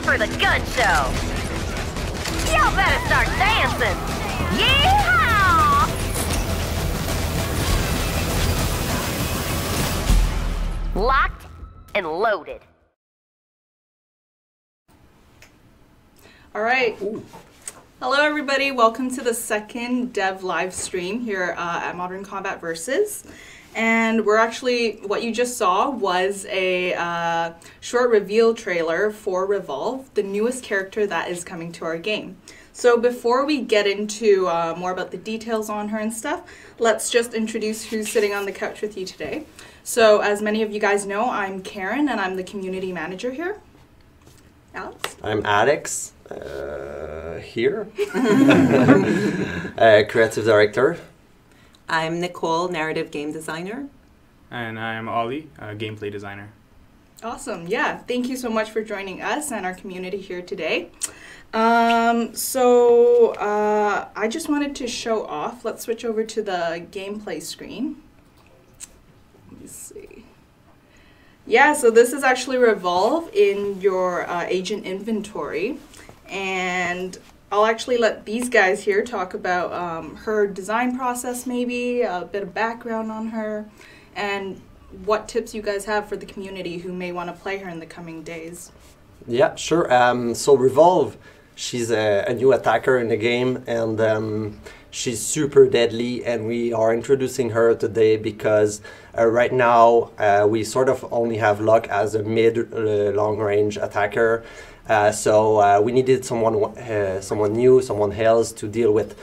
for the gun show. Y'all better start dancing. Yeehaw! Locked and loaded. All right. Hello, everybody. Welcome to the second dev live stream here at Modern Combat Versus. And we're actually, what you just saw was a short reveal trailer for Revolv, the newest character that is coming to our game. So before we get into more about the details on her and stuff, let's just introduce who's sitting on the couch with you today. So as many of you guys know, I'm Karen and I'm the community manager here. Alex? I'm Alex, here, creative director. I'm Nicole, narrative game designer. And I'm Ollie, gameplay designer. Awesome. Yeah. Thank you so much for joining us and our community here today. I just wanted to show off. Let's switch over to the gameplay screen. Let me see. Yeah, so this is actually Revolv in your agent inventory. And I'll actually let these guys here talk about her design process, maybe a bit of background on her, and what tips you guys have for the community who may want to play her in the coming days. Yeah, sure. So Revolv, she's a new attacker in the game, and she's super deadly, and we are introducing her today because right now we sort of only have luck as a mid-long range attacker. So we needed someone new, someone else to deal with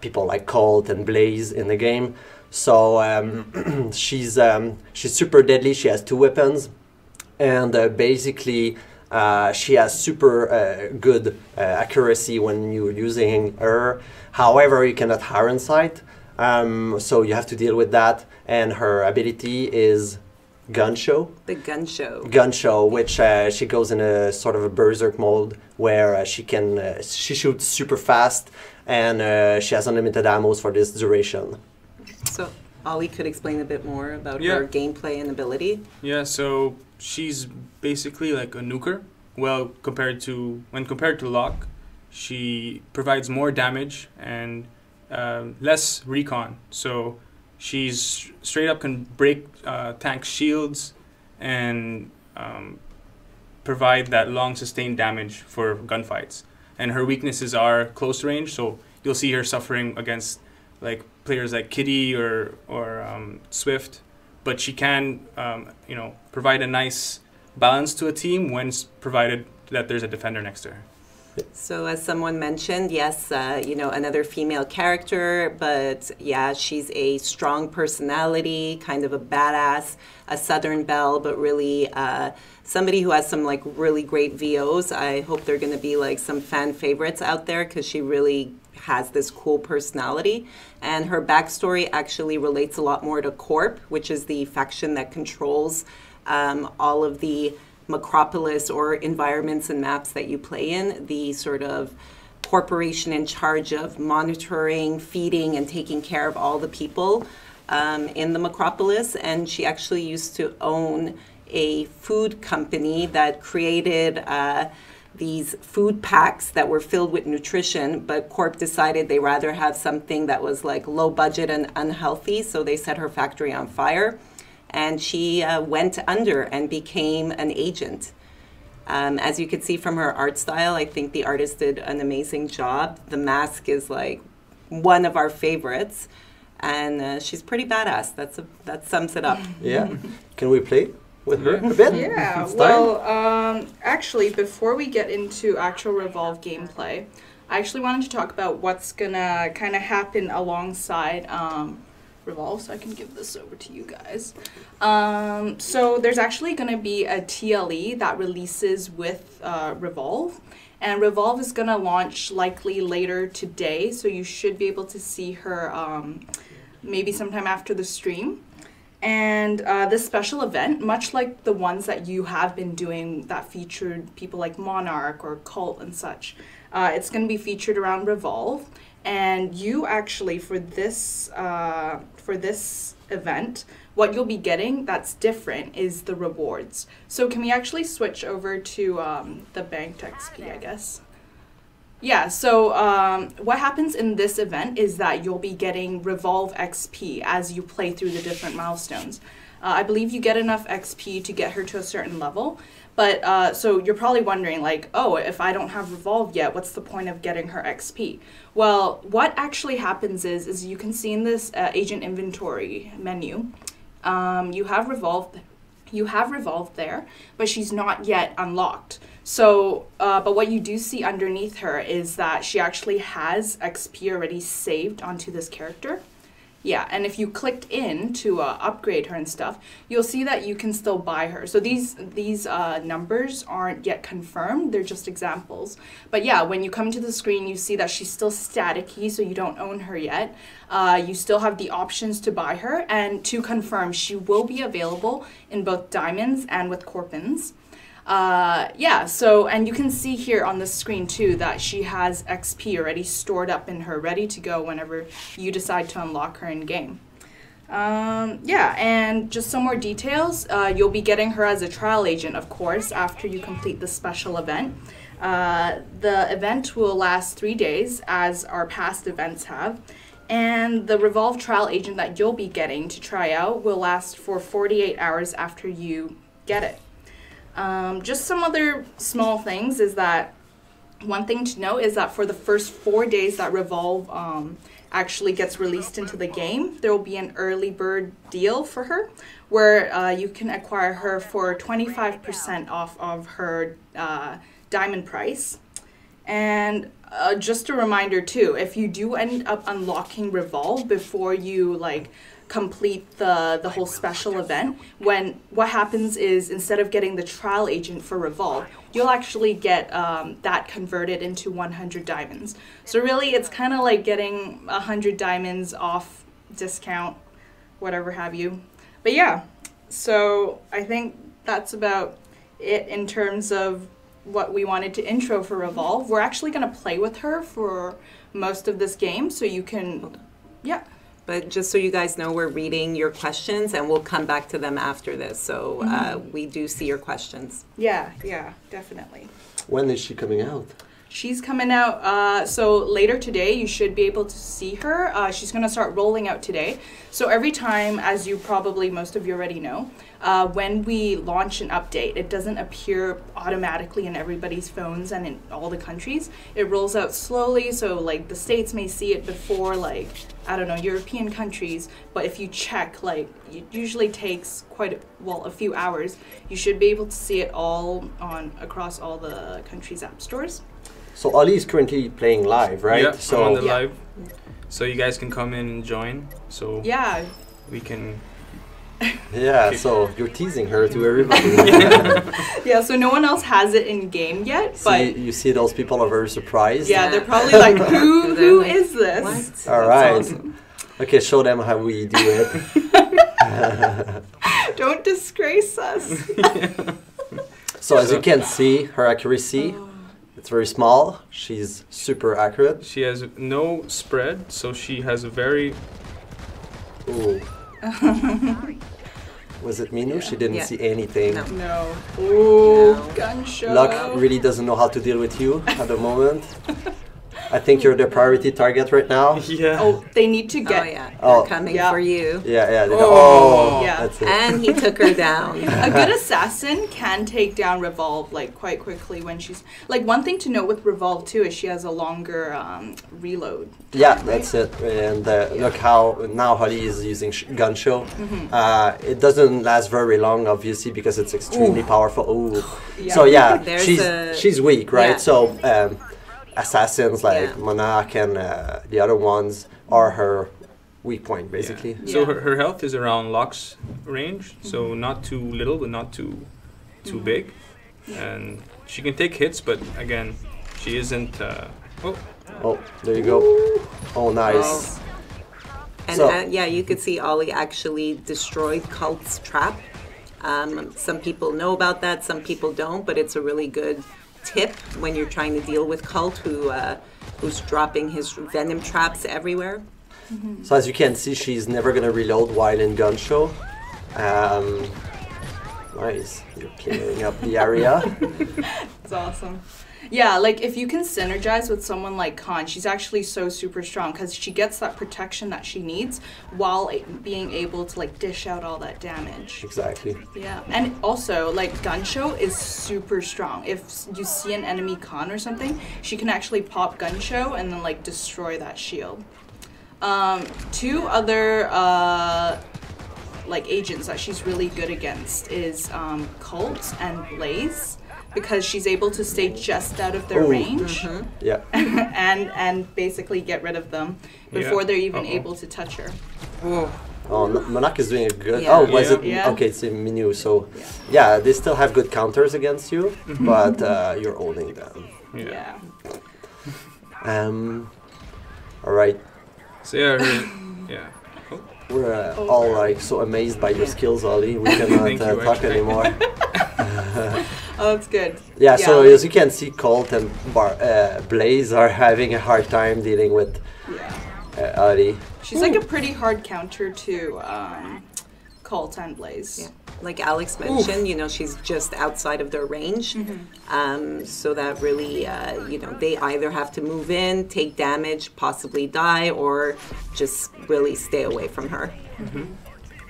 people like Colt and Blaze in the game. So she's super deadly. She has 2 weapons, and basically she has super good accuracy when you're using her. However, you cannot iron sight, so you have to deal with that. And her ability is Gun Show. The Gun Show. Gun Show, which she goes in a sort of a berserk mode where she shoots super fast, and she has unlimited ammos for this duration. So Ollie could explain a bit more about her gameplay and ability. Yeah, so she's basically like a nuker. Well, compared to Locke, she provides more damage and less recon. So she's straight up can break tank shields and provide that long sustained damage for gunfights. And her weaknesses are close range, so you'll see her suffering against like players like Kitty or Swift, but she can provide a nice balance to a team when provided that there's a defender next to her. So as someone mentioned, yes, another female character, but yeah, she's a strong personality, kind of a badass, a Southern belle, but really somebody who has some like really great VOs. I hope they're going to be like some fan favorites out there because she really has this cool personality. And her backstory actually relates a lot more to Corp, which is the faction that controls all of the Macropolis or environments and maps that you play in, the sort of corporation in charge of monitoring, feeding, and taking care of all the people in the Macropolis. And she actually used to own a food company that created these food packs that were filled with nutrition, but Corp decided they rather have something that was like low budget and unhealthy, so they set her factory on fire. And she went under and became an agent. As you could see from her art style, I think the artist did an amazing job. The mask is like one of our favorites, and she's pretty badass. That sums it up. Yeah. Can we play with her a bit? Yeah. Well, actually, before we get into actual Revolv gameplay, I actually wanted to talk about what's gonna kind of happen alongside Revolve, so I can give this over to you guys. So there's actually going to be a TLE that releases with Revolve, and Revolve is going to launch likely later today, so you should be able to see her maybe sometime after the stream. And this special event, much like the ones that you have been doing that featured people like Monarch or Cult and such, it's going to be featured around Revolve. And you actually, for this event, what you'll be getting that's different is the rewards. So can we actually switch over to the banked XP, I guess? Yeah, so what happens in this event is that you'll be getting Revolve XP as you play through the different milestones. I believe you get enough XP to get her to a certain level, but so you're probably wondering like, oh, if I don't have Revolve yet, what's the point of getting her XP? Well, what actually happens is you can see in this agent inventory menu, you have Revolve there, but she's not yet unlocked. So, but what you do see underneath her is that she actually has XP already saved onto this character. Yeah, and if you clicked in to upgrade her and stuff, you'll see that you can still buy her. So these numbers aren't yet confirmed, they're just examples. But yeah, when you come to the screen, you see that she's still static-y, so you don't own her yet. You still have the options to buy her, and to confirm, she will be available in both diamonds and with Corpins. Yeah, so, and you can see here on the screen too that she has XP already stored up in her, ready to go whenever you decide to unlock her in game. Yeah, and just some more details. You'll be getting her as a trial agent, of course, after you complete the special event. The event will last 3 days, as our past events have. And the Revolve trial agent that you'll be getting to try out will last for 48 hours after you get it. Just some other small things is that one thing to note is that for the first 4 days that Revolve actually gets released into the game, there will be an early bird deal for her where you can acquire her for 25% off of her diamond price. And just a reminder too, if you do end up unlocking Revolve before you like complete the whole special event, what happens is instead of getting the trial agent for Revolve, you'll actually get that converted into 100 diamonds. So really it's kind of like getting 100 diamonds off discount, whatever have you. But yeah, so I think that's about it in terms of what we wanted to intro for Revolve. We're actually going to play with her for most of this game, so you can, yeah. But just so you guys know, we're reading your questions and we'll come back to them after this. So we do see your questions. Yeah, definitely. When is she coming out? She's coming out, so later today you should be able to see her. She's going to start rolling out today. So every time, as you probably most of you already know, when we launch an update, it doesn't appear automatically in everybody's phones and in all the countries. It rolls out slowly, so like the States may see it before like, I don't know, European countries, but if you check, like it usually takes a few hours. You should be able to see it all across all the countries' app stores. So Ali is currently playing live, right? Yeah, so I'm on the live. So you guys can come in and join. So yeah, we can. Yeah, so you're teasing her to everybody. Yeah, so no one else has it in game yet, but you see those people are very surprised. Yeah, they're probably like, who is this? What? All right. Awesome. Okay, show them how we do it. Don't disgrace us. So as you can see, her accuracy, it's very small. She's super accurate. She has no spread, so she has a very. Ooh. Was it Minu? She didn't see anything. No. Ooh, No. gun show. Luck really doesn't know how to deal with you at the moment. I think you're the priority target right now. Yeah. Oh, they need to get. Oh yeah, Oh. they're coming Yeah. for you. Yeah. Oh. Yeah. That's it. And he took her down. A good assassin can take down Revolve like quite quickly when she's like. One thing to note with Revolve too is she has a longer reload. Yeah, that's it. And look how now Holly is using gun show. It doesn't last very long, obviously, because it's extremely powerful. Ooh. Yeah. So yeah, There's she's weak, right? Yeah. So assassins like Monarch and the other ones are her weak point, basically. Yeah. So her health is around Locke's range, so not too little, but not too big, and she can take hits, but again, she isn't. Oh, there you go. Oh, nice. And So- yeah, you could see Ollie actually destroyed Cult's trap. Some people know about that, some people don't, but it's a really good tip when you're trying to deal with Cult who's dropping his venom traps everywhere. So as you can see, she's never gonna reload while in gun show. Nice, you're clearing up the area. It's awesome. Yeah, like if you can synergize with someone like Khan, she's actually so super strong because she gets that protection that she needs while being able to like dish out all that damage. Exactly. Yeah, and also like gun show is super strong. If you see an enemy Khan or something, she can actually pop gun show and then like destroy that shield. Two other like agents that she's really good against is Colt and Blaze, because she's able to stay just out of their range Yeah. and basically get rid of them before they're even able to touch her. Oh, Monak is doing a good. Yeah. Oh, was it? Yeah. Okay, it's a menu. So, yeah, they still have good counters against you, but you're owning them. Yeah. All right. So yeah. We're all like so amazed by your skills, Ollie. We cannot Thank you, talk actually. anymore. Oh, it's good. Yeah, so like- as you can see, Colt and Blaze are having a hard time dealing with Ollie. She's like a pretty hard counter to Colt and Blaze. Yeah. Like Alex mentioned, you know, she's just outside of their range. So that really, you know, they either have to move in, take damage, possibly die, or just really stay away from her.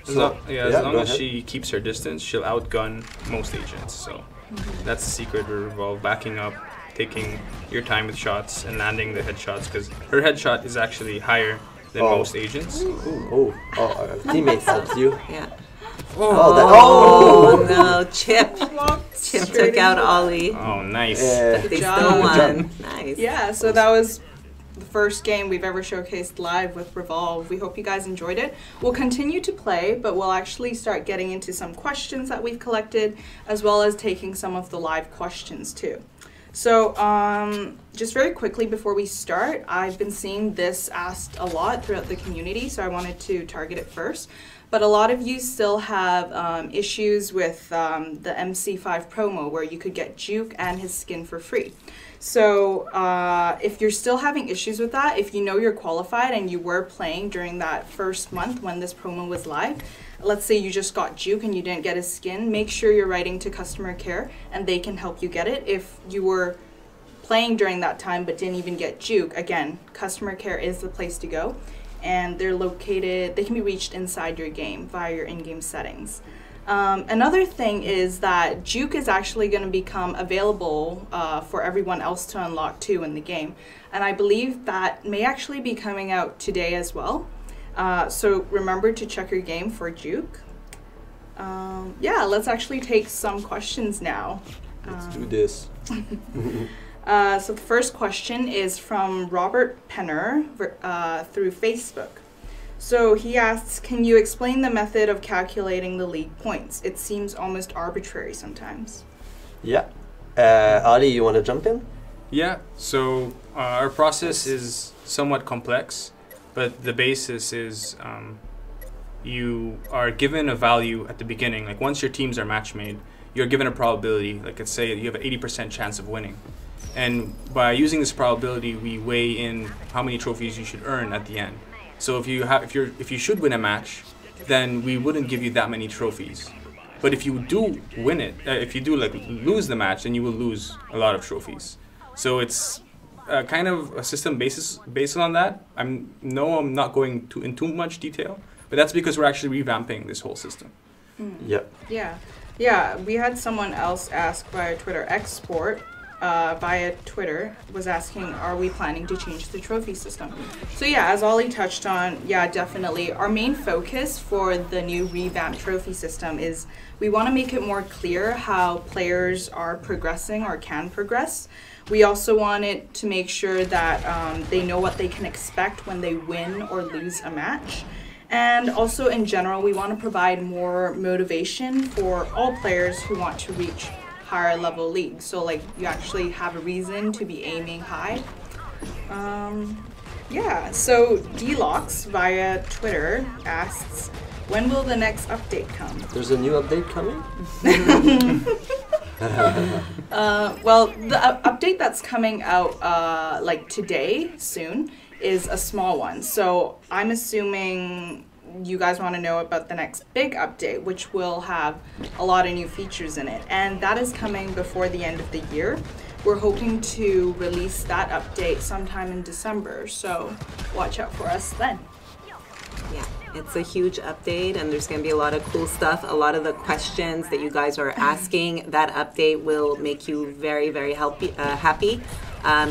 As long as go as ahead. she keeps her distance, she'll outgun most agents. So that's the secret with Revolve, backing up, taking your time with shots, and landing the headshots, because her headshot is actually higher than most agents. Teammate helps you. Yeah. Oh, No, Chip. Chip took out Ollie. Oh, nice. They Good still job. won. Nice. Yeah, so that was the first game we've ever showcased live with Revolve. We hope you guys enjoyed it. We'll continue to play, but we'll actually start getting into some questions that we've collected, as well as taking some of the live questions too. So just very quickly before we start, I've been seeing this asked a lot throughout the community, so I wanted to target it first. But a lot of you still have issues with the MC5 promo, where you could get Juke and his skin for free. So if you're still having issues with that, if you know you're qualified and you were playing during that first month when this promo was live, let's say you just got Juke and you didn't get his skin, make sure you're writing to customer care and they can help you get it. If you were playing during that time but didn't even get Juke, again, customer care is the place to go. And they're located, they can be reached inside your game via your in-game settings. Another thing is that Juke is actually going to become available for everyone else to unlock too in the game. And I believe that may actually be coming out today as well. So remember to check your game for Juke. Yeah, let's actually take some questions now. let's do this. So the first question is from Robert Penner through Facebook. So he asks, can you explain the method of calculating the league points? It seems almost arbitrary sometimes. Yeah. Ali, you want to jump in? Yeah, so our process is somewhat complex, but the basis is you are given a value at the beginning. Like once your teams are match made, you're given a probability. Like let's say you have an 80% chance of winning. And by using this probability, we weigh in how many trophies you should earn at the end. So if you should win a match, then we wouldn't give you that many trophies. But if you do win it, if you do like lose the match, then you will lose a lot of trophies. So it's kind of a system based on that. I'm not going in too much detail, but that's because we're actually revamping this whole system. Yeah. Yeah, we had someone else ask via Twitter, Export, via Twitter, was asking, are we planning to change the trophy system? So yeah, as Ollie touched on, yeah, definitely. Our main focus for the new revamped trophy system is we want to make it more clear how players are progressing or can progress. We also wanted to make sure that they know what they can expect when they win or lose a match. And also in general, we want to provide more motivation for all players who want to reach higher level leagues. So like you actually have a reason to be aiming high. Yeah, so Delox via Twitter asks, when will the next update come? There's a new update coming? Well, the update that's coming out like today, soon, is a small one. So I'm assuming you guys want to know about the next big update, which will have a lot of new features in it. And that is coming before the end of the year. We're hoping to release that update sometime in December. So watch out for us then. Yeah, it's a huge update, and there's going to be a lot of cool stuff. A lot of the questions that you guys are asking, that update will make you very, very happy.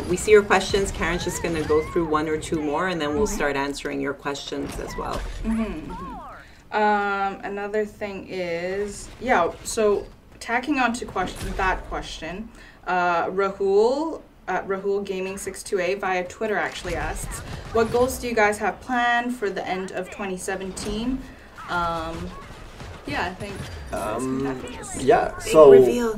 We see your questions. Karen's just going to go through one or two more, and then we'll start answering your questions as well. Another thing is, so tacking on to that question, Rahul at Rahul Gaming 628 via Twitter actually asks, what goals do you guys have planned for the end of 2017? I think yeah, so reveal.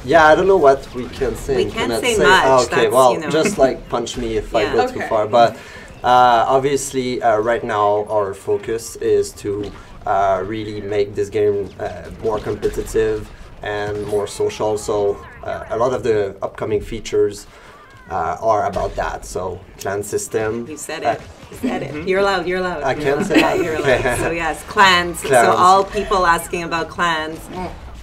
yeah, I don't know what we can say. We can't say much. Oh, okay, that's, well, you know. just like punch me if I go too Okay. far. But obviously, right now our focus is to really make this game more competitive and more social. So a lot of the upcoming features are about that. So clan system. You said it. You said it. You're allowed. You're allowed. I can say that. You're allowed. So yes, clans. So Clans. all people asking about clans,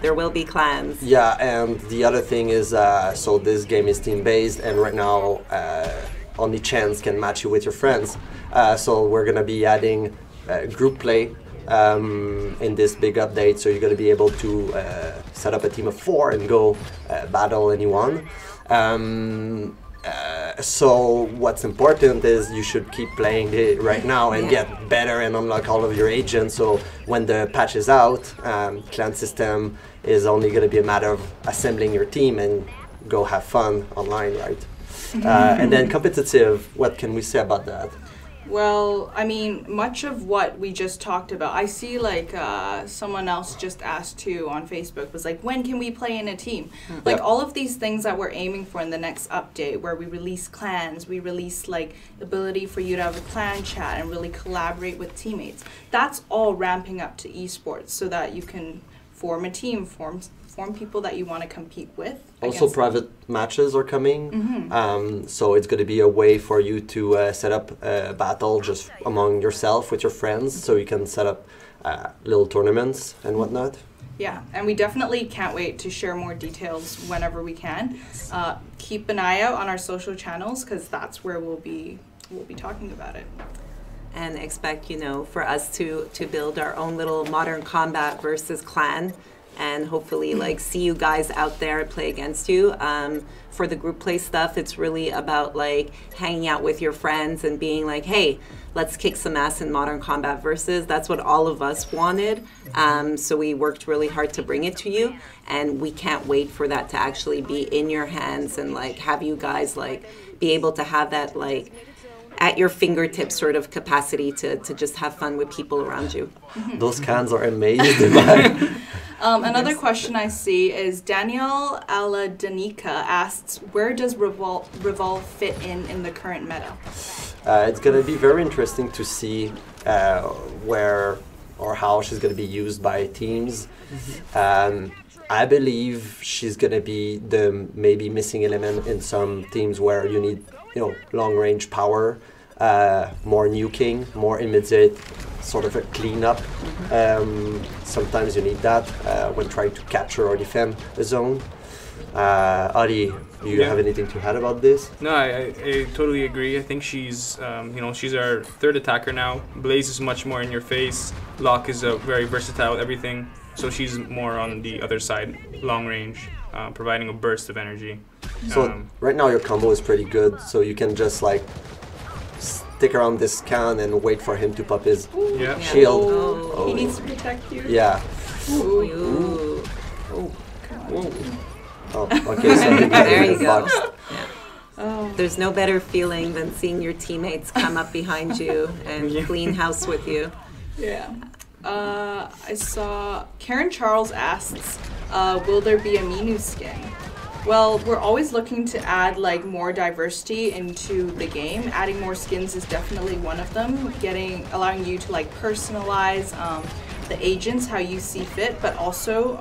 there will be clans. Yeah, and the other thing is, so this game is team-based, and right now only chance can match you with your friends. So we're gonna be adding group play in this big update, so you're gonna be able to set up a team of 4 and go battle anyone. So what's important is you should keep playing it right now and get better and unlock all of your agents. So when the patch is out, clan system is only going to be a matter of assembling your team and go have fun online, right? And then competitive, what can we say about that? Well, I mean, much of what we just talked about, I see like someone else just asked too on Facebook, was like, when can we play in a team? Like all of these things that we're aiming for in the next update, where we release clans, we release like the ability for you to have a clan chat and really collaborate with teammates. That's all ramping up to esports so that you can form a team, form people that you want to compete with. Also, private matches are coming, so it's going to be a way for you to set up a battle just among yourself with your friends, so you can set up little tournaments and whatnot. Yeah, and we definitely can't wait to share more details whenever we can. Keep an eye out on our social channels, because that's where we'll be talking about it. And expect, for us to build our own little modern combat versus clan, and hopefully like see you guys out there play against you. For the group play stuff, it's really about like hanging out with your friends and being like, hey, let's kick some ass in modern combat versus. That's what all of us wanted. So we worked really hard to bring it to you, and we can't wait for that to actually be in your hands and like have you guys like be able to have that like at your fingertips sort of capacity to just have fun with people around you. Those cans are amazing. Another question I see is Danielle Aladanika asks, where does Revolve fit in the current meta? It's going to be very interesting to see where or how she's going to be used by teams. I believe she's going to be the maybe missing element in some teams where you need long range power, more nuking, more immediate sort of a cleanup. Sometimes you need that when trying to capture or defend a zone. Adi, do you have anything to add about this? No, I totally agree. I think she's, she's our third attacker now. Blaze is much more in your face. Locke is very versatile with everything. So she's more on the other side, long range, providing a burst of energy. So right now your combo is pretty good. So you can just like stick around this can and wait for him to pop his shield. He needs to protect you. Yeah. Ooh. Oh, okay, so he got There you go. boxed. There's no better feeling than seeing your teammates come up behind you and clean house with you. Yeah. I saw Karen Charles asks, will there be a Minu skin? Well, we're always looking to add like more diversity into the game. Adding more skins is definitely one of them. Allowing you to like personalize the agents how you see fit, but also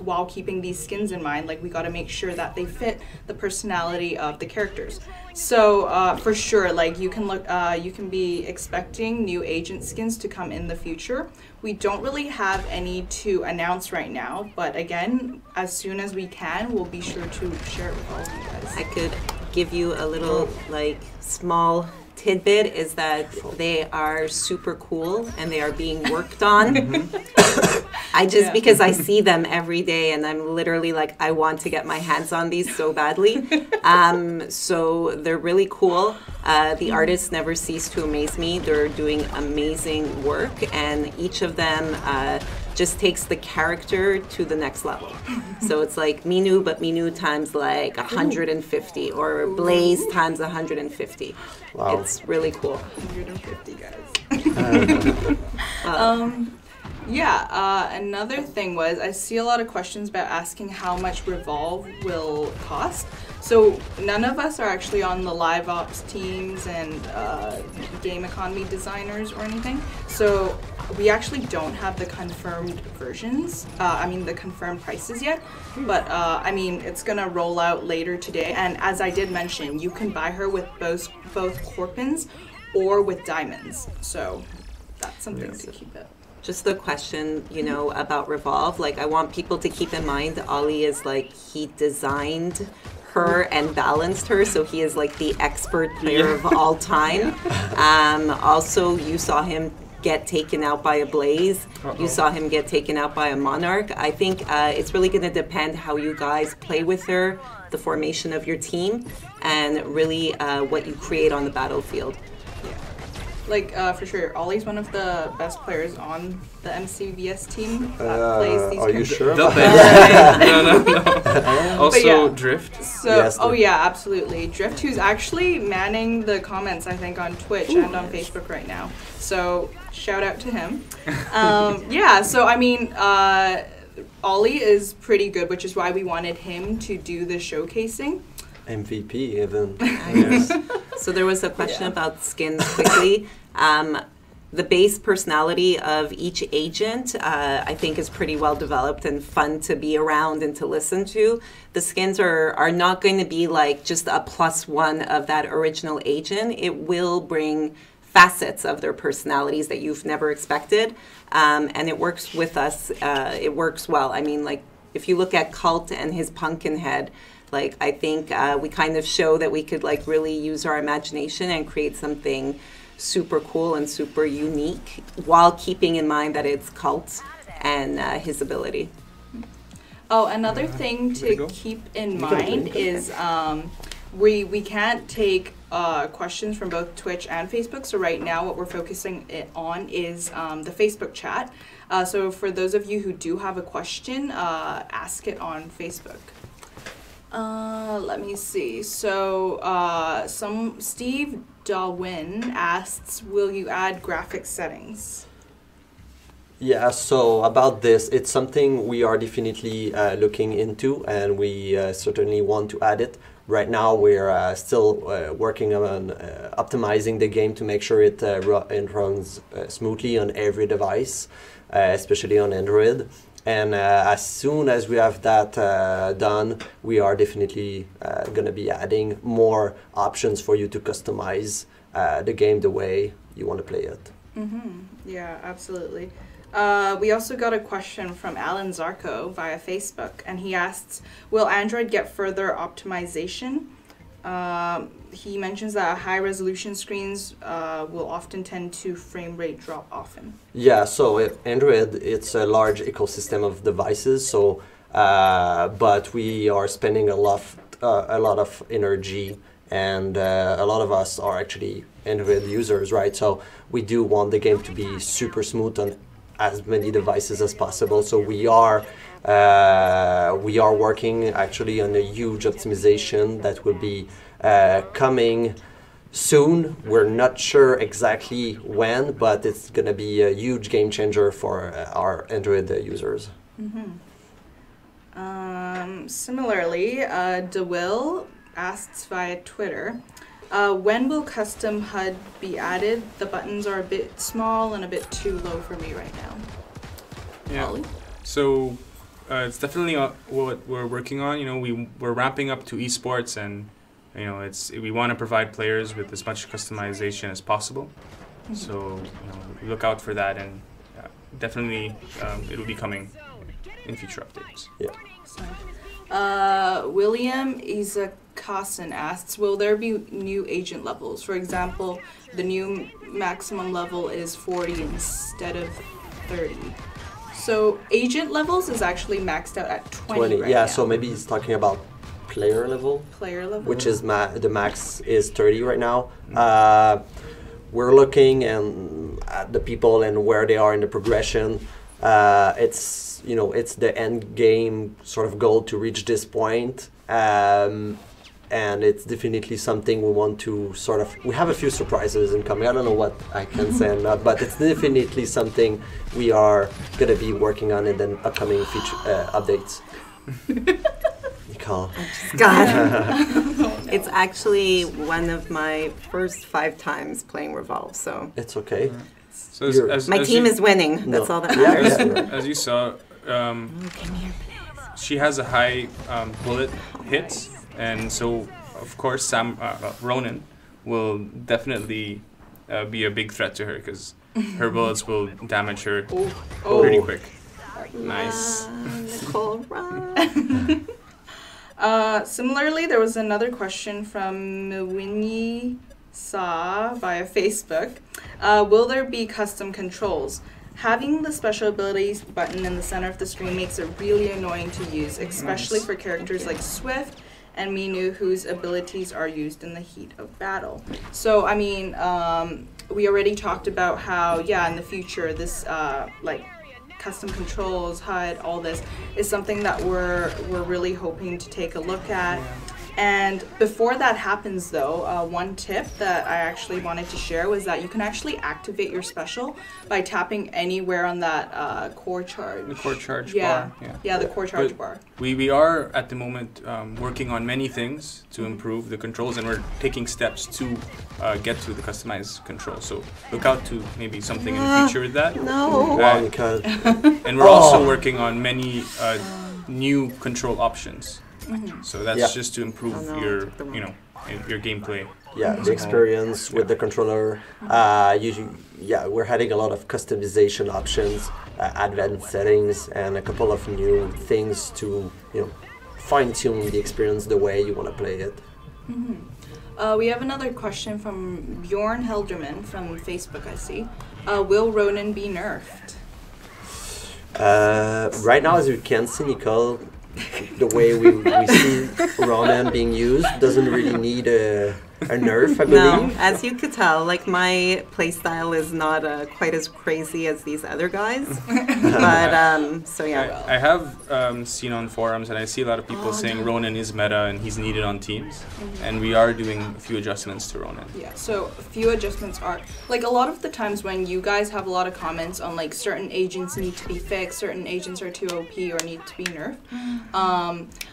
while keeping these skins in mind, like we got to make sure that they fit the personality of the characters. So for sure, like you can be expecting new agent skins to come in the future. We don't really have any to announce right now, but again, as soon as we can, we'll be sure to share it with all of you guys. I could give you a little like small tidbit is that they are super cool and they are being worked on. I just because I see them every day and I'm literally like I want to get my hands on these so badly. So they're really cool. The artists never cease to amaze me. They're doing amazing work and each of them just takes the character to the next level. So it's like Minu, but Minu times like 150 or Blaze times 150. Wow. It's really cool. 150 guys. Another thing was I see a lot of questions about asking how much Revolve will cost. So none of us are actually on the live ops teams and game economy designers or anything. So we actually don't have the confirmed versions. The confirmed prices yet. But it's gonna roll out later today. And as I did mention, you can buy her with both Corpins or with diamonds. So that's something to keep it. Just the question, about Revolve, like I want people to keep in mind Ollie is like he designed her and balanced her, so he is like the expert player of all time. Also, you saw him get taken out by a Blaze. You saw him get taken out by a Monarch. I think it's really going to depend how you guys play with her, the formation of your team, and really what you create on the battlefield. For sure, Ollie's one of the best players on the MCVS team that plays these Are you sure? The best. No. Also, Drift. So, yes, absolutely. Drift, who's actually manning the comments, I think, on Twitch and on Facebook right now. So, shout out to him. Ollie is pretty good, which is why we wanted him to do the showcasing. MVP even. Yes. So there was a question about skins quickly. The base personality of each agent, I think, is pretty well developed and fun to be around and to listen to. The skins are not going to be like just a +1 of that original agent. It will bring facets of their personalities that you've never expected, and it works with us. It works well. I mean, like if you look at Cult and his pumpkin head. Like I think we kind of show that we could like really use our imagination and create something super cool and super unique while keeping in mind that it's Cult and his ability. Oh, another thing to keep in mind is we can't take questions from both Twitch and Facebook. So right now what we're focusing on is the Facebook chat. So for those of you who do have a question, ask it on Facebook. Let me see. So, Steve Darwin asks, will you add graphic settings? Yeah, so about this, it's something we are definitely looking into, and we certainly want to add it. Right now, we're still working on optimizing the game to make sure it runs smoothly on every device, especially on Android. And as soon as we have that done, we are definitely going to be adding more options for you to customize the game the way you want to play it. Yeah, absolutely. We also got a question from Alan Zarko via Facebook, and he asks, will Android get further optimization? He mentions that high-resolution screens will often tend to frame rate drop often. Yeah, so Android, it's a large ecosystem of devices. So, but we are spending a lot of energy, and a lot of us are actually Android users, right? So we do want the game to be super smooth on as many devices as possible. So we are working actually on a huge optimization that will be coming soon. We're not sure exactly when, but it's going to be a huge game changer for our Android users. Similarly, DeWill asks via Twitter, when will custom HUD be added? The buttons are a bit small and a bit too low for me right now. Yeah. Ollie? So it's definitely what we're working on. You know, we're ramping up to esports, and you know, we want to provide players with as much customization as possible. So you know, look out for that, and definitely it'll be coming in future updates. Yeah. William Izakasan asks, will there be new agent levels? For example, the new maximum level is 40 instead of 30. So agent levels is actually maxed out at 20 right yeah, now. so maybe he's talking about player level. Player level? Which is the max is 30 right now. We're looking at the people and where they are in the progression. It's the end game sort of goal to reach this point, and it's definitely something we want to sort of. We have a few surprises incoming. I don't know what I can say or not, but it's definitely something we are gonna be working on in the upcoming feature updates. Nicole. God. It's actually one of my first 5 times playing Revolve, so It's okay. So my team is winning. That's all that matters. As you saw, she has a high bullet hits, and so of course Ronan will definitely be a big threat to her because her bullets will damage her pretty quick. Nice. Nicole, run. Similarly, there was another question from Mwinyi Sa via Facebook. Will there be custom controls? Having the special abilities button in the center of the screen makes it really annoying to use, especially for characters like Swift and Minu, whose abilities are used in the heat of battle. So, I mean, we already talked about how, in the future, this, custom controls, HUD, all this is something that we're really hoping to take a look at. And before that happens though, one tip that I actually wanted to share was that you can actually activate your special by tapping anywhere on that core charge. The core charge bar. Yeah. Yeah, the core charge bar. We are at the moment working on many things to improve the controls, and we're taking steps to get to the customized control. So look out to maybe something in the future with that. No. And we're also working on many new control options. So that's just to improve your gameplay. Yeah, the experience with the controller. We're adding a lot of customization options, advanced settings, and a couple of new things to fine-tune the experience the way you want to play it. We have another question from Bjorn Helderman from Facebook, I see. Will Ronan be nerfed? Right now, as you can see, Nicole, the way we see Ronan being used doesn't really need a nerf, I believe. No, as you could tell, like my playstyle is not quite as crazy as these other guys. But so yeah. I have seen on forums, and I see a lot of people saying Ronan is meta and he's needed on teams, and we are doing a few adjustments to Ronan. Yeah, so a few adjustments are like a lot of the times when you guys have a lot of comments on like certain agents need to be fixed, certain agents are too OP or need to be nerfed.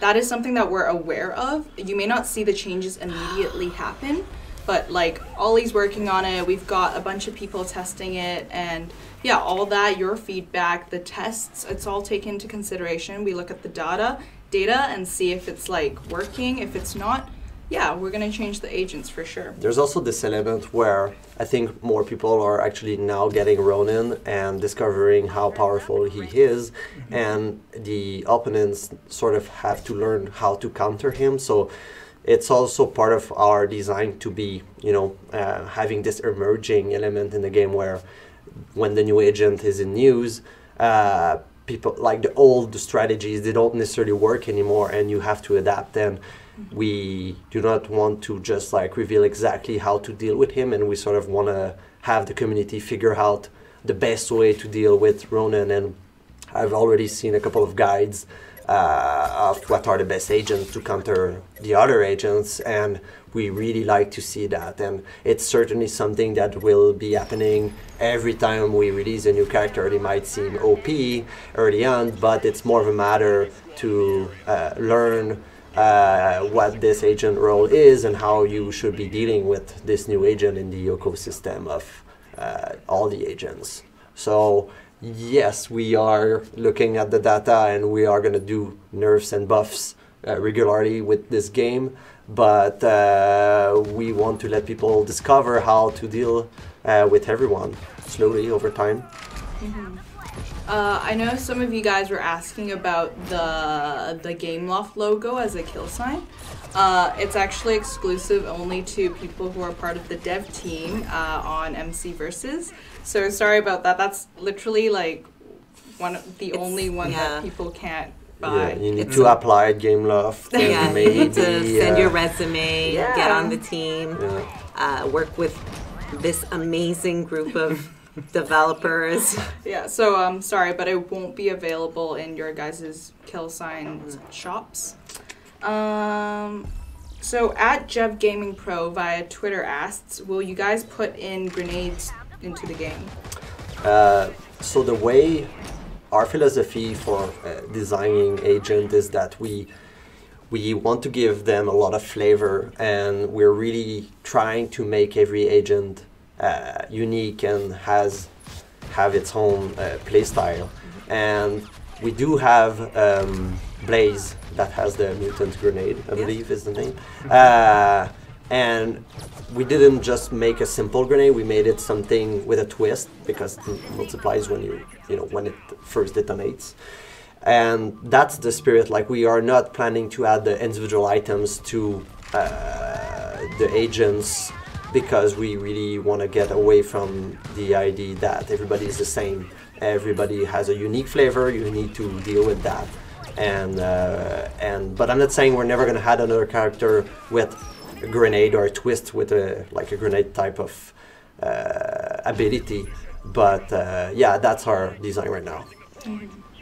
That is something that we're aware of. You may not see the changes immediately happen, but like Ollie's working on it. We've got a bunch of people testing it, and all that, your feedback, the tests, it's all taken into consideration. We look at the data and see if it's like working. If it's not, we're gonna change the agents for sure. There's also this element where I think more people are actually now getting Ronan and discovering how powerful he is, and the opponents sort of have to learn how to counter him. So it's also part of our design to be, having this emerging element in the game where when the new agent is in use, people like the old strategies, they don't necessarily work anymore, and you have to adapt. And we do not want to just like reveal exactly how to deal with him, and we sort of want to have the community figure out the best way to deal with Ronan. And I've already seen a couple of guides of what are the best agents to counter the other agents, and we really like to see that. And it's certainly something that will be happening every time we release a new character. They might seem OP early on, but it's more of a matter to learn what this agent role is and how you should be dealing with this new agent in the ecosystem of all the agents. So yes, we are looking at the data and we are going to do nerfs and buffs regularly with this game, but we want to let people discover how to deal with everyone slowly over time. I know some of you guys were asking about the Gameloft logo as a kill sign. It's actually exclusive only to people who are part of the dev team on MC Versus. So sorry about that. That's literally like only one that people can't buy. Yeah, you need to apply at Gameloft. Yeah, maybe, you need to send your resume, Yeah. get on the team, work with this amazing group of developers. Yeah, so sorry, but it won't be available in your guys' kill sign shops. So at Jev Gaming Pro via Twitter asks, will you guys put in grenades into the game? So the way our philosophy for designing agent is that we want to give them a lot of flavor, and we're really trying to make every agent unique and have its own play style. And we do have Blaze that has the mutant grenade, I believe is the name. And we didn't just make a simple grenade, we made it something with a twist, because it multiplies when when it first detonates. And that's the spirit. Like, we are not planning to add the individual items to the agents, because we really want to get away from the idea that everybody is the same. Everybody has a unique flavor, you need to deal with that. But I'm not saying we're never going to add another character with a grenade or a twist with a grenade type of ability. But yeah, that's our design right now.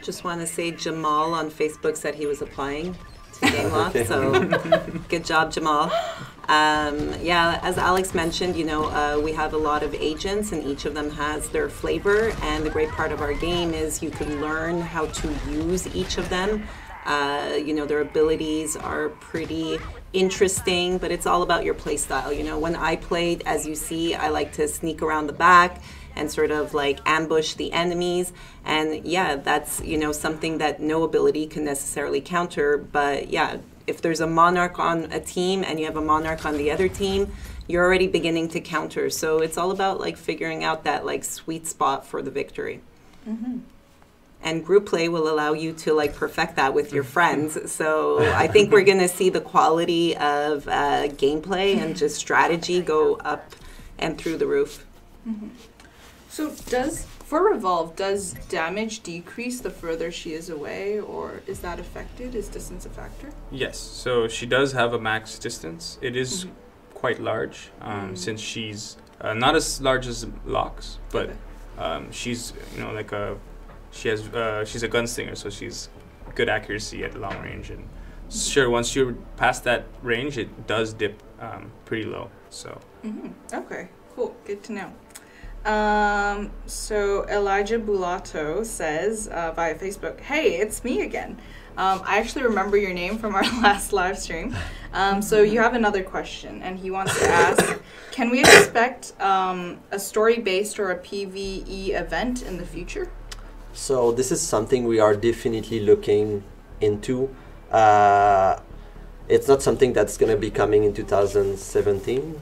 Just want to say Jamal on Facebook said he was applying to Gameloft, Okay. so good job, Jamal. Yeah, as Alex mentioned, we have a lot of agents and each of them has their flavor, and the great part of our game is you can learn how to use each of them. Their abilities are pretty interesting, but it's all about your play style. When I played, as you see, I like to sneak around the back and sort of like ambush the enemies, and yeah, that's something that no ability can necessarily counter. But yeah, if there's a monarch on a team and you have a monarch on the other team, you're already beginning to counter. So it's all about like figuring out that like sweet spot for the victory. And group play will allow you to like perfect that with your friends. So I think we're gonna see the quality of gameplay and just strategy go up and through the roof. So for Revolve, does damage decrease the further she is away, or is that affected? Is distance a factor? Yes, so she does have a max distance. It is quite large, since she's not as large as Locks, but she's she's a gunslinger, so she's good accuracy at long range. And sure, once you're past that range, it does dip pretty low. So Okay, cool, good to know. So Elijah Bulato says via Facebook, hey, it's me again. I actually remember your name from our last live stream. So you have another question, and he wants to ask, can we expect a story-based or a PvE event in the future? So this is something we are definitely looking into. It's not something that's going to be coming in 2017.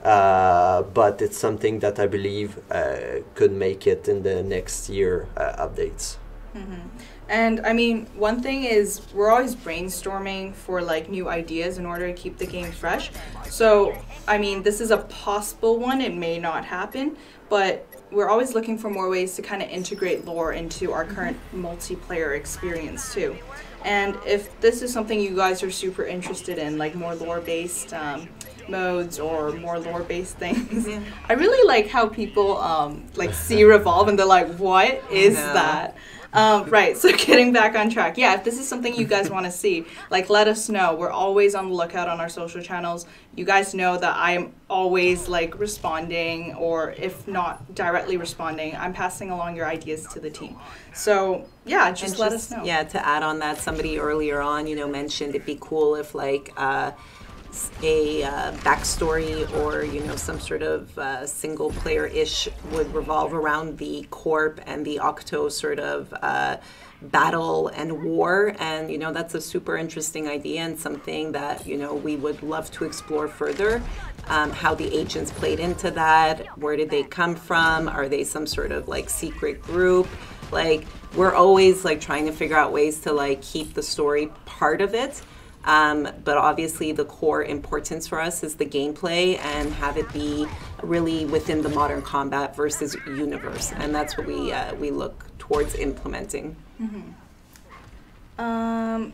But it's something that I believe could make it in the next year updates. And I mean, one thing is we're always brainstorming for like new ideas in order to keep the game fresh. So I mean, this is a possible one. It may not happen, but we're always looking for more ways to kind of integrate lore into our current multiplayer experience too. And if this is something you guys are super interested in, like more lore-based modes or more lore-based things, I really like how people see Revolve and they're like, what is that? Right, so getting back on track. Yeah, if this is something you guys want to see, like, let us know. We're always on the lookout on our social channels. You guys know that I'm always like responding, or if not directly responding, I'm passing along your ideas to the team. So yeah, just let us know. Yeah, to add on that, somebody earlier on, mentioned it'd be cool if a backstory or some sort of single player-ish would revolve around the Corp and the Octo sort of battle and war, and that's a super interesting idea and something that we would love to explore further. How the agents played into that, where did they come from, are they some sort of like secret group? Like, we're always like trying to figure out ways to like keep the story part of it. But obviously the core importance for us is the gameplay and have it be really within the modern combat versus universe. And that's what we look towards implementing.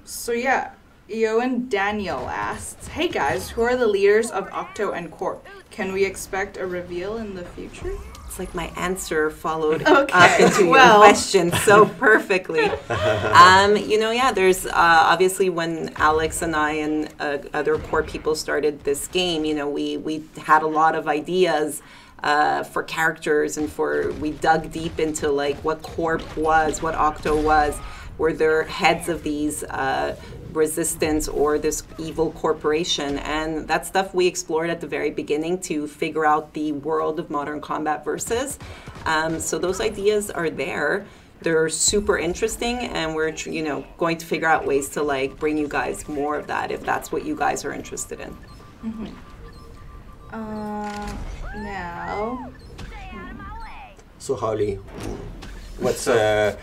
So yeah, Eoin Daniel asks, hey guys, who are the leaders of Octo and Corp? Can we expect a reveal in the future? It's like my answer followed Okay, up into your question so perfectly. There's obviously when Alex and I and other core people started this game, we had a lot of ideas for characters and we dug deep into like what Corp was, what Octo was. Were there heads of these resistance or this evil corporation? And that stuff we explored at the very beginning to figure out the world of modern combat versus. So those ideas are there. They're super interesting, and we're going to figure out ways to like bring you guys more of that if that's what you guys are interested in. Now. So Holly, what's your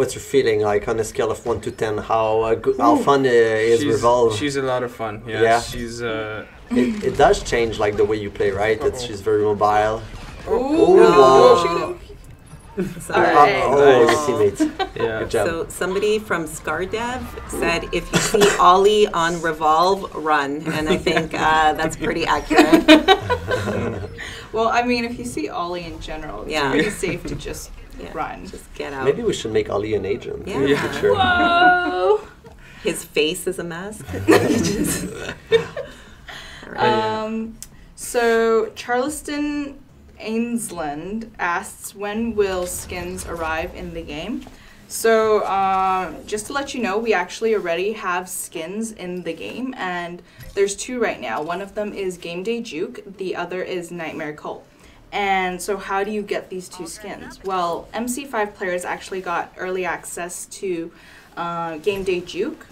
feeling like on a scale of 1 to 10? How fun is Revolve? She's a lot of fun. Yeah. Yeah. She's. It does change like the way you play, right? She's very mobile. Wow. Sorry. Your teammates. Yeah. Good job. So somebody from ScarDev said, if you see Ollie on Revolve, run. And I think that's pretty accurate. Well, I mean, if you see Ollie in general, it's pretty safe to just run. Just get out. Maybe we should make Ali an agent. Yeah. In the future. Whoa! His face is a mask. So Charleston Ainsland asks, when will skins arrive in the game? So just to let you know, we actually already have skins in the game, and there's two right now. One of them is Game Day Juke, the other is Nightmare Cult. And so how do you get these two skins? Well, MC5 players actually got early access to Game Day Juke,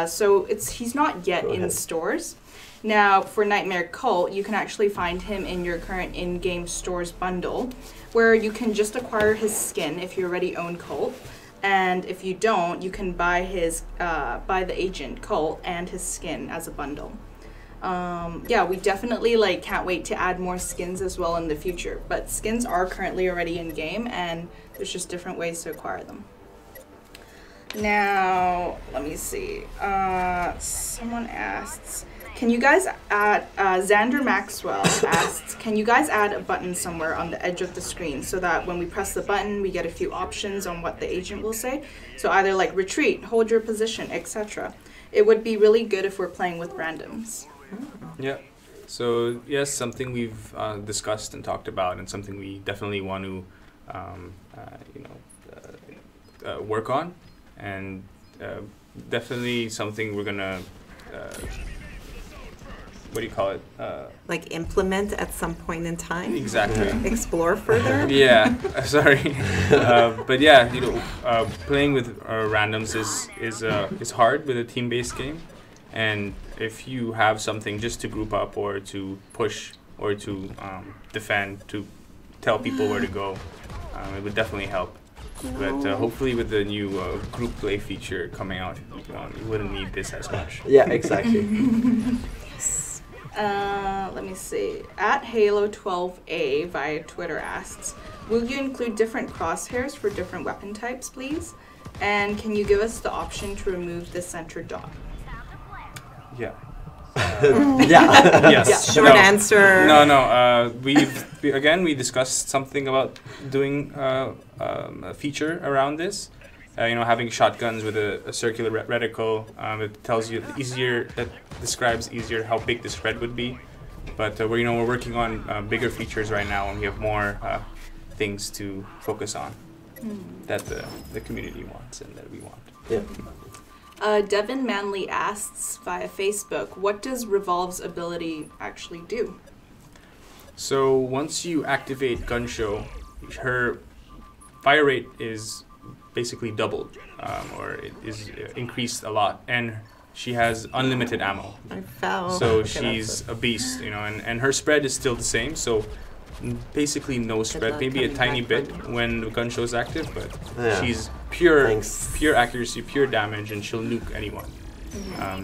so he's not yet in stores. Now, for Nightmare Cult, you can actually find him in your current in-game stores bundle, where you can just acquire his skin if you already own Cult, and if you don't, you can buy the agent Cult and his skin as a bundle. We definitely can't wait to add more skins as well in the future, but skins are currently already in game, and there's just different ways to acquire them. Now, let me see. Someone asks, can you guys add, Xander Maxwell asks, can you guys add a button somewhere on the edge of the screen so that when we press the button, we get a few options on what the agent will say? So either like retreat, hold your position, etc. It would be really good if we're playing with randoms. Yeah. So yes, something we've discussed and talked about, and something we definitely want to, work on, and definitely something we're gonna. What do you call it? Like implement at some point in time? Exactly. Explore further? Yeah, sorry. But yeah, playing with randoms is hard with a team-based game. And if you have something just to group up or to push or to defend, to tell people where to go, it would definitely help. But hopefully with the new group play feature coming out, you wouldn't need this as much. Yeah, exactly. Let me see. At Halo12A via Twitter asks, will you include different crosshairs for different weapon types, please? And can you give us the option to remove the center dot? Yeah. Yeah. Yes. Short answer. No. We discussed something about doing a feature around this. Having shotguns with a circular reticle. It tells you that describes easier how big this spread would be. But we're working on bigger features right now, and we have more things to focus on that the community wants and that we want. Yeah. Devin Manley asks via Facebook, what does Revolve's ability actually do? So once you activate Gun Show, her fire rate is basically doubled, or it is increased a lot, and she has unlimited ammo. I fell. So she's a beast, you know, and her spread is still the same. So basically no spread, maybe a tiny bit when the gun show is active, but she's pure accuracy, pure damage, and she'll nuke anyone.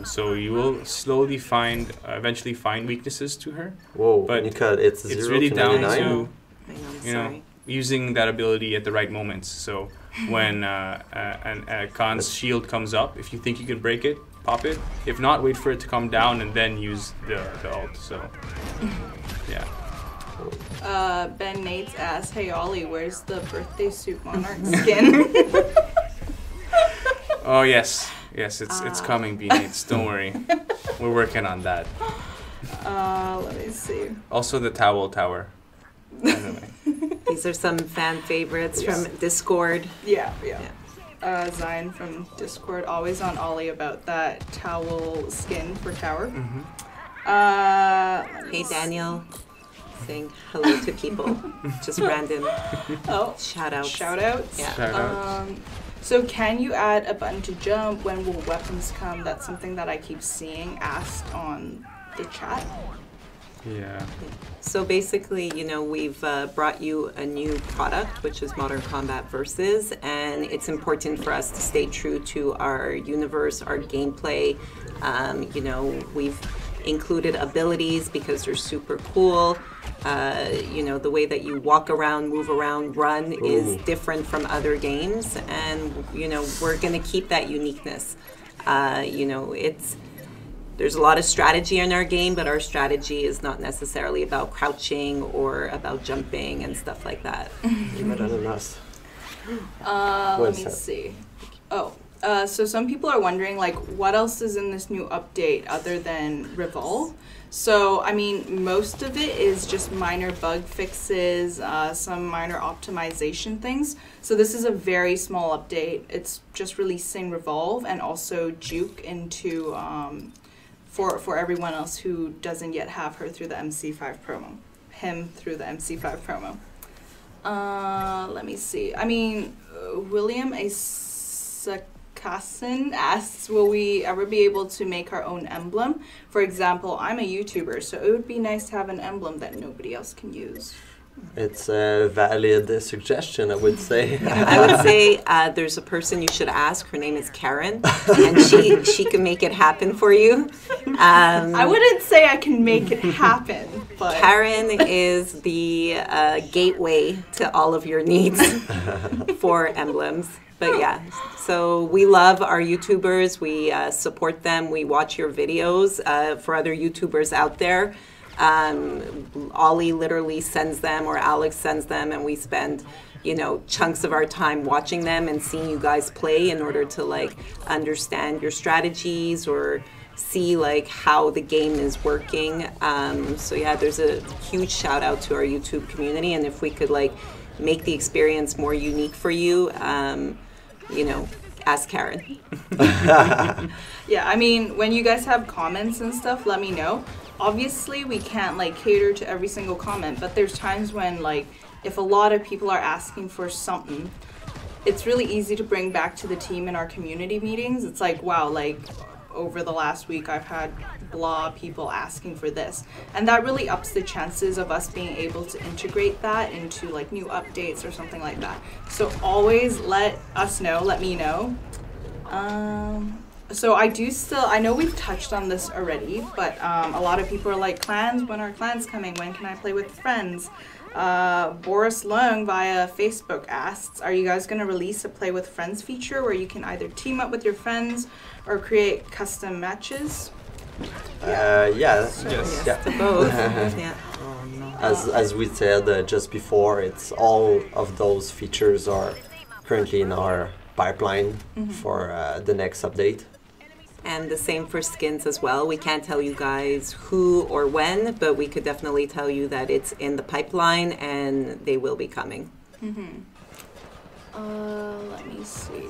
So you will slowly eventually find weaknesses to her. Whoa, but it's really down 99? to you know using that ability at the right moments. So when a Khan's shield comes up, if you think you can break it, pop it. If not, wait for it to come down and then use the ult. So yeah. Ben Nates asks, hey Ollie, where's the birthday suit monarch skin? Oh yes, it's coming, B Nates. Don't worry, we're working on that. Let me see. Also the towel tower. Anyway. These are some fan favorites from Discord. Yeah. Zion from Discord, always on Ollie about that towel skin for tower. Hey Daniel, saying hello to people. Just random shout outs. Yeah. Shout-outs. So can you add a button to jump? When will weapons come? That's something that I keep seeing asked on the chat. Yeah. So basically, you know, we've brought you a new product, which is Modern Combat Versus, and it's important for us to stay true to our universe, our gameplay. You know, we've included abilities because they're super cool. You know, the way that you walk around, move around, run is different from other games, and you know, we're going to keep that uniqueness. You know, there's a lot of strategy in our game, but our strategy is not necessarily about crouching or about jumping and stuff like that. Let me see. So some people are wondering, like, what else is in this new update other than Revolve? So, I mean, most of it is just minor bug fixes, some minor optimization things. So this is a very small update. It's just releasing Revolve and also Juke into... for everyone else who doesn't yet have her through the MC5 promo. Him through the MC5 promo. Let me see. I mean, William Asakasan asks, will we ever be able to make our own emblem? For example, I'm a YouTuber, so it would be nice to have an emblem that nobody else can use. It's a valid suggestion, I would say. I would say there's a person you should ask. Her name is Karen, and she can make it happen for you. I wouldn't say I can make it happen, but... Karen is the gateway to all of your needs for emblems. But yeah, so we love our YouTubers. We support them. We watch your videos for other YouTubers out there. Ollie literally sends them, or Alex sends them, and we spend, you know, chunks of our time watching them and seeing you guys play in order to like understand your strategies or see like how the game is working. So yeah, there's a huge shout out to our YouTube community, and if we could like make the experience more unique for you, you know, ask Karen. Yeah, I mean, when you guys have comments and stuff, let me know. Obviously, we can't like cater to every single comment, but there's times when like if a lot of people are asking for something, it's really easy to bring back to the team in our community meetings. It's like, wow, like over the last week I've had blah people asking for this, and that really ups the chances of us being able to integrate that into like new updates or something like that. So always let us know, let me know. So I know we've touched on this already, but a lot of people are like, clans, when are clans coming? When can I play with friends? Boris Leung via Facebook asks, are you guys going to release a play with friends feature where you can either team up with your friends or create custom matches? Yes. To both. Yeah. As we said just before, it's all of those features are currently in our pipeline for the next update. And the same for skins as well. We can't tell you guys who or when, but we could definitely tell you that it's in the pipeline and they will be coming. Let me see.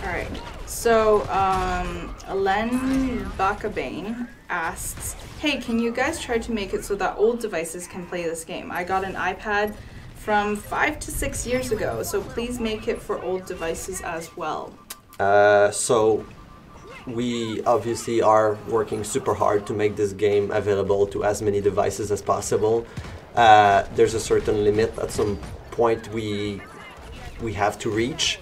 All right. So, Len Bakabane asks, hey, can you guys try to make it so that old devices can play this game? I got an iPad from 5 to 6 years ago, so please make it for old devices as well. So we obviously are working super hard to make this game available to as many devices as possible. There's a certain limit at some point we have to reach.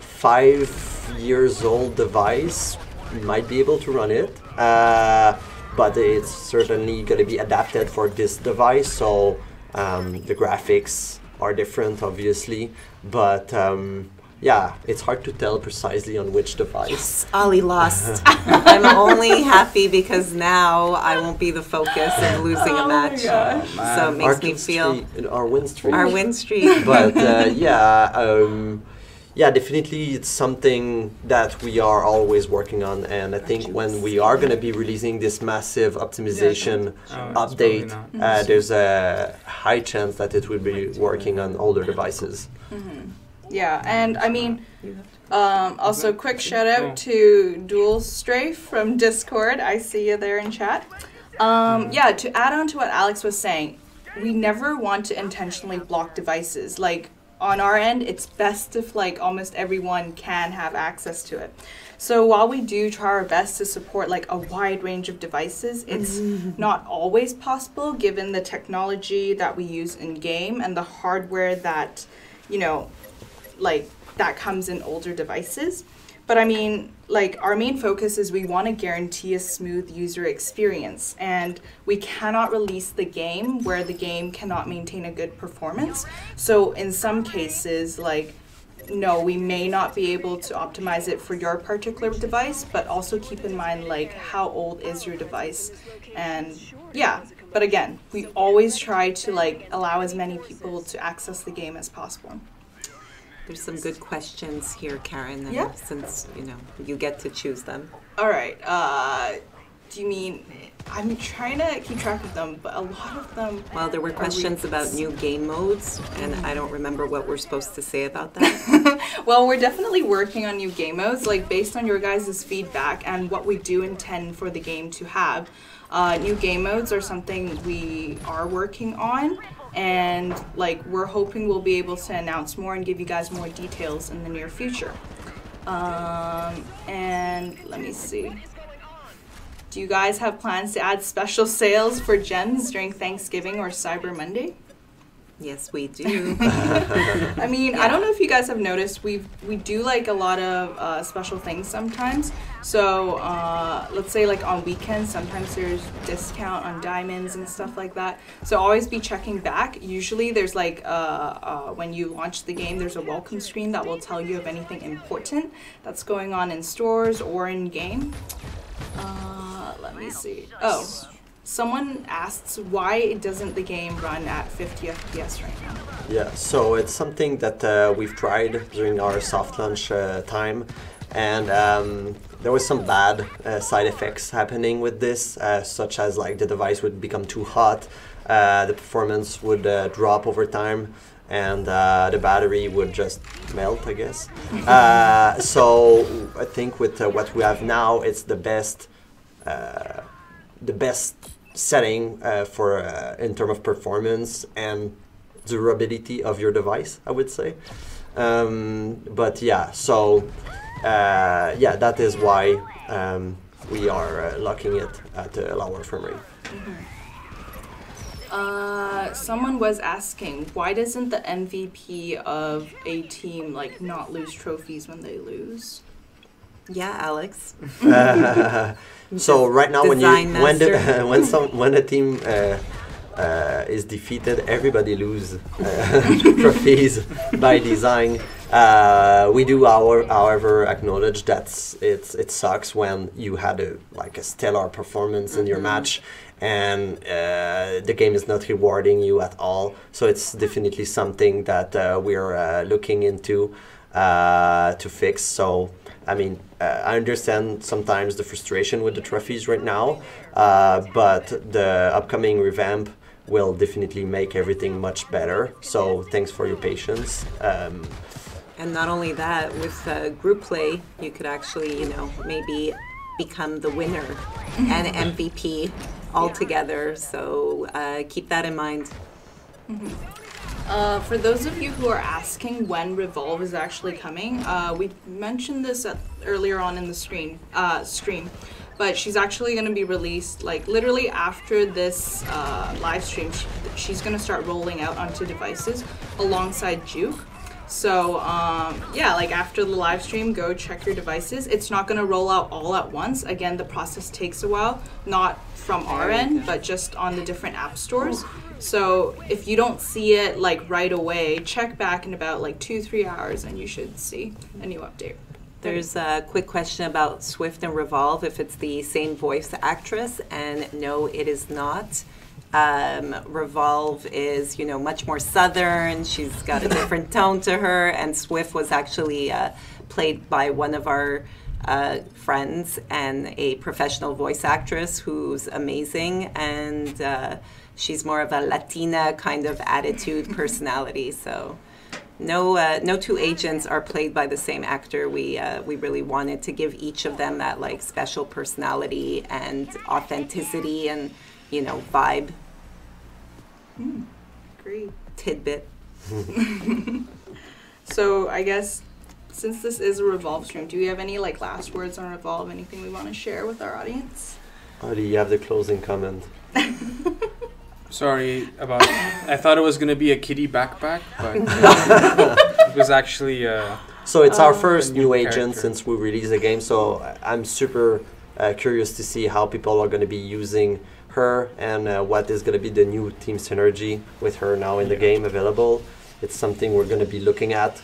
5 years old device might be able to run it, but it's certainly going to be adapted for this device, so the graphics are different obviously, but yeah, it's hard to tell precisely on which device. Yes, Ollie lost. I'm only happy because now I won't be the focus of losing a match. So it makes me feel our win streak. Our win streak. But yeah, definitely it's something that we are always working on, and I think when we are going to be releasing this massive optimization update, there's a high chance that it will be working on older devices. Mm-hmm. Yeah, and I mean, also quick shout out to Dual Strafe from Discord. I see you there in chat. Yeah, to add on to what Alex was saying, we never want to intentionally block devices. Like, on our end, it's best if like almost everyone can have access to it. So while we do try our best to support like a wide range of devices, it's not always possible given the technology that we use in game and the hardware that, you know, like that comes in older devices. But I mean, like, our main focus is we want to guarantee a smooth user experience, and we cannot release the game where the game cannot maintain a good performance. So in some cases, like, no, we may not be able to optimize it for your particular device, but also keep in mind, like, how old is your device? And yeah, but again, we always try to like allow as many people to access the game as possible. There's some good questions here, Karen, and Yeah. since, you know, you get to choose them. All right. Do you mean, I'm trying to keep track of them, but a lot of them... Well, there were questions about new game modes, and I don't remember what we're supposed to say about that. Well, we're definitely working on new game modes, like based on your guys' feedback and what we do intend for the game to have. New game modes are something we are working on, and like we're hoping we'll be able to announce more and give you guys more details in the near future. And let me see. Do you guys have plans to add special sales for gens during Thanksgiving or Cyber Monday? Yes, we do. I mean, I don't know if you guys have noticed, we do like a lot of special things sometimes. So let's say like on weekends, sometimes there's discount on diamonds and stuff like that. So always be checking back. Usually there's like, when you launch the game, there's a welcome screen that will tell you of anything important that's going on in stores or in game. Let me see. Oh. Someone asks why doesn't the game run at 50 FPS right now? Yeah, so it's something that we've tried during our soft launch time, and there was some bad side effects happening with this, such as like the device would become too hot, the performance would drop over time, and the battery would just melt, I guess. So I think with what we have now, it's the best setting for in terms of performance and durability of your device, I would say. But yeah, so yeah, that is why we are locking it at a lower frame rate. Someone was asking, why doesn't the MVP of a team like not lose trophies when they lose? Yeah, Alex. So right now, when a team is defeated, everybody loses trophies by design. We do, however, acknowledge that it sucks when you had a stellar performance in your match and the game is not rewarding you at all. So it's definitely something that we're looking into to fix. So I mean, I understand sometimes the frustration with the trophies right now, but the upcoming revamp will definitely make everything much better. So thanks for your patience. And not only that, with group play, you could actually, you know, maybe become the winner and MVP all together. So keep that in mind. For those of you who are asking when Revolve is actually coming, we mentioned this earlier on in the stream, but she's actually going to be released like literally after this live stream. She's going to start rolling out onto devices alongside Juke. So yeah, like after the live stream, go check your devices. It's not going to roll out all at once. Again, the process takes a while, not from our end, but just on the different app stores. So if you don't see it like right away, check back in about like 2-3 hours and you should see a new update. There's a quick question about Swift and Revolve, if it's the same voice actress, and no, it is not. Revolve is, you know, much more southern. She's got a different tone to her, and Swift was actually played by one of our friends and a professional voice actress who's amazing, and she's more of a Latina kind of attitude personality. So no two agents are played by the same actor. We really wanted to give each of them that like special personality and authenticity and, you know, vibe. Great. Tidbit. So I guess since this is a Revolve stream, do we have any like last words on Revolve? Anything we want to share with our audience? Adi, you have the closing comment. Sorry about. I thought it was gonna be a kitty backpack, but it was actually. So it's our first a new new agent character. since we released the game. So I'm super curious to see how people are going to be using her and what is going to be the new team synergy with her now in the game available. It's something we're going to be looking at.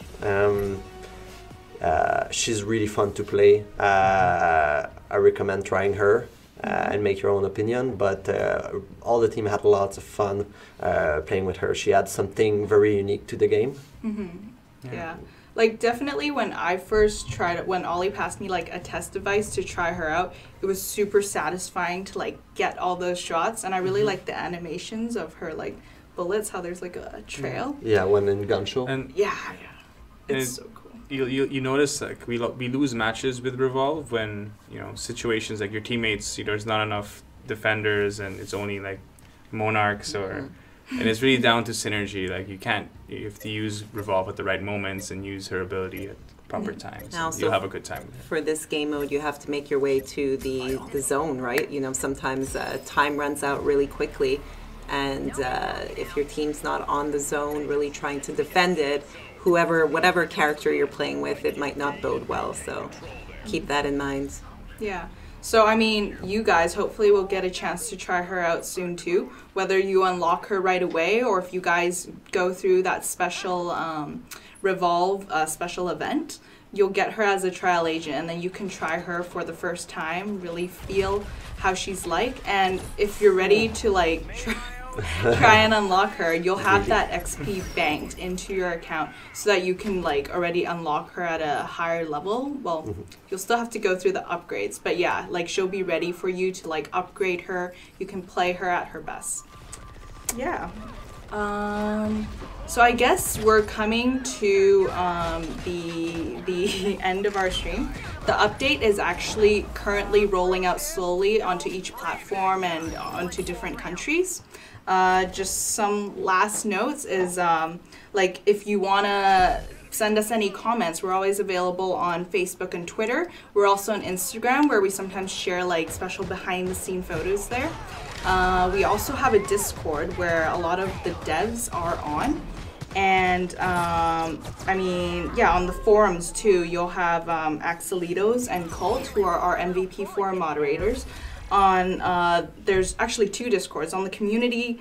She's really fun to play. I recommend trying her and make your own opinion. But all the team had lots of fun playing with her. She had something very unique to the game. Yeah. Like, definitely when I first tried it, when Ollie passed me, like, a test device to try her out, it was super satisfying to, like, get all those shots. And I really like the animations of her, like, bullets, how there's, like, a trail. Yeah, when in gun show. And Yeah. It's so cool. you notice, like, we lose matches with Revolve when, you know, situations like your teammates, you know, there's not enough defenders and it's only, like, monarchs or... And it's really down to synergy. Like, you have to use Revolve at the right moments and use her ability at proper times. Now, so you'll have a good time with her. For this game mode, you have to make your way to the zone, right? You know, sometimes time runs out really quickly. And if your team's not on the zone, really trying to defend it, whatever character you're playing with, it might not bode well. So keep that in mind. Yeah. So, I mean, you guys hopefully will get a chance to try her out soon, too. Whether you unlock her right away or if you guys go through that special Revolve special event, you'll get her as a trial agent. And then you can try her for the first time, really feel how she's like. And if you're ready to, like, try and unlock her, you'll have that XP banked into your account so that you can like already unlock her at a higher level. Well, you'll still have to go through the upgrades, but yeah, like she'll be ready for you to like upgrade her. You can play her at her best. Yeah. So I guess we're coming to the end of our stream. The update is actually currently rolling out slowly onto each platform and onto different countries. Just some last notes is like if you want to send us any comments, we're always available on Facebook and Twitter. We're also on Instagram where we sometimes share like special behind the scene photos there. We also have a Discord where a lot of the devs are on. And I mean, yeah, on the forums too, you'll have Axelitos and Cult, who are our MVP forum moderators. There's actually two Discords. On the community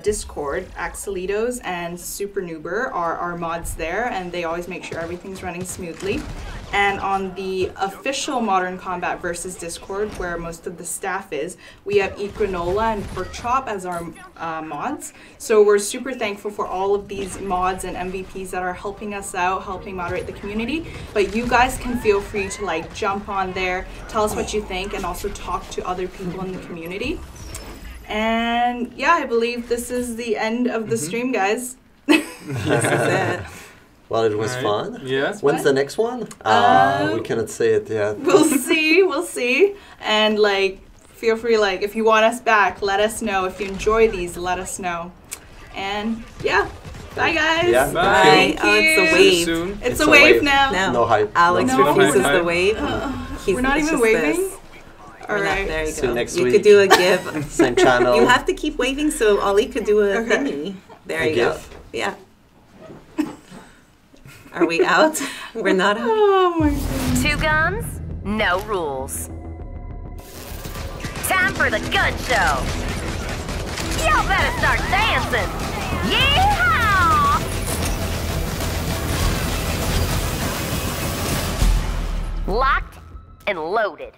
Discord, Axelitos and Super Noober are our mods there, and they always make sure everything's running smoothly. And on the official Modern Combat versus Discord, where most of the staff is, we have Equinola and Porkchop as our mods. So we're super thankful for all of these mods and MVPs that are helping us out, helping moderate the community. But you guys can feel free to like jump on there, tell us what you think, and also talk to other people in the community. And yeah, I believe this is the end of the stream, guys. This is it. Well, it was Alright. fun. Yeah. When's the next one? We cannot say it yet. We'll see. We'll see. And like, feel free. Like, if you want us back, let us know. If you enjoy these, let us know. And yeah, bye guys. Yeah. Bye. Thank Oh, it's a you. See you wave. soon. It's a wave now. No. No hype. Alex No. refuses No. the wave. We're not it's even just waving. this. All We're not- right. there you See you go. next You week. could do a give. Same channel. You have to keep waving so Ollie could do a Okay. thingy. There A you go. gif? Yeah. Are we out? We're not out. Oh my god. 2 guns, no rules. Time for the gun show. Y'all better start dancing. Yeah! Locked and loaded.